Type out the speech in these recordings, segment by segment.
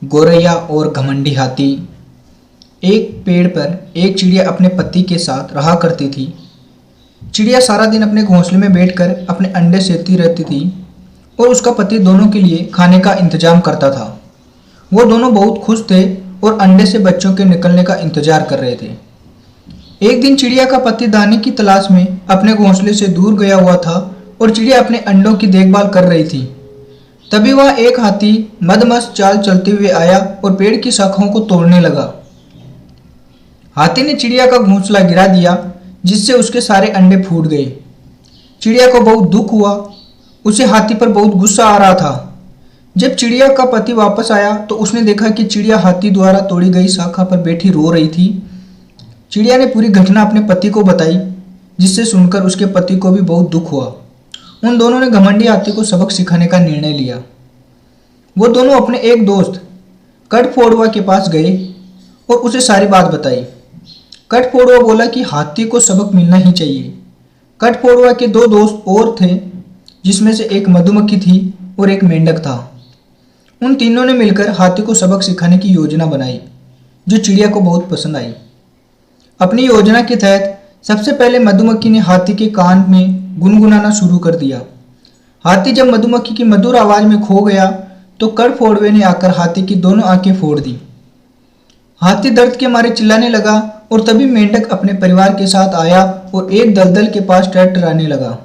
गोरैया और घमंडी हाथी। एक पेड़ पर एक चिड़िया अपने पति के साथ रहा करती थी। चिड़िया सारा दिन अपने घोंसले में बैठकर अपने अंडे सेकती रहती थी और उसका पति दोनों के लिए खाने का इंतजाम करता था। वो दोनों बहुत खुश थे और अंडे से बच्चों के निकलने का इंतजार कर रहे थे। एक दिन चिड़िया का पति दाने की तलाश में अपने घोंसले से दूर गया हुआ था और चिड़िया अपने अंडों की देखभाल कर रही थी। तभी वह एक हाथी मदमस्त चाल चलते हुए आया और पेड़ की शाखाओं को तोड़ने लगा। हाथी ने चिड़िया का घोंसला गिरा दिया, जिससे उसके सारे अंडे फूट गए। चिड़िया को बहुत दुख हुआ। उसे हाथी पर बहुत गुस्सा आ रहा था। जब चिड़िया का पति वापस आया तो उसने देखा कि चिड़िया हाथी द्वारा तोड़ी गई शाखा पर बैठी रो रही थी। चिड़िया ने पूरी घटना अपने पति को बताई, जिससे सुनकर उसके पति को भी बहुत दुख हुआ। उन दोनों ने घमंडी हाथी को सबक सिखाने का निर्णय लिया। वो दोनों अपने एक दोस्त कठफोड़वा के पास गए और उसे सारी बात बताई। कठफोड़वा बोला कि हाथी को सबक मिलना ही चाहिए। कठफोड़वा के दो दोस्त और थे, जिसमें से एक मधुमक्खी थी और एक मेंढक था। उन तीनों ने मिलकर हाथी को सबक सिखाने की योजना बनाई, जो चिड़िया को बहुत पसंद आई। अपनी योजना के तहत सबसे पहले मधुमक्खी ने हाथी के कान में गुनगुनाना शुरू कर दिया। हाथी जब मधुमक्खी की मधुर आवाज में खो गया तो कठफोड़वे ने आकर हाथी की दोनों आंखें फोड़ दी। हाथी दर्द के मारे चिल्लाने लगा और तभी मेंढक अपने परिवार के साथ आया और एक दलदल के पास टहराने लगा।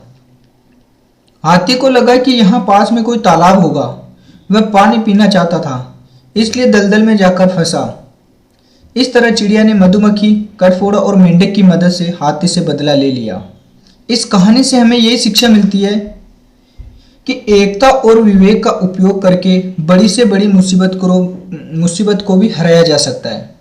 हाथी को लगा कि यहाँ पास में कोई तालाब होगा। वह पानी पीना चाहता था, इसलिए दलदल में जाकर फंसा। इस तरह चिड़िया ने मधुमक्खी, कठफोड़ा और मेंढक की मदद से हाथी से बदला ले लिया। इस कहानी से हमें यही शिक्षा मिलती है कि एकता और विवेक का उपयोग करके बड़ी से बड़ी मुसीबत को भी हराया जा सकता है।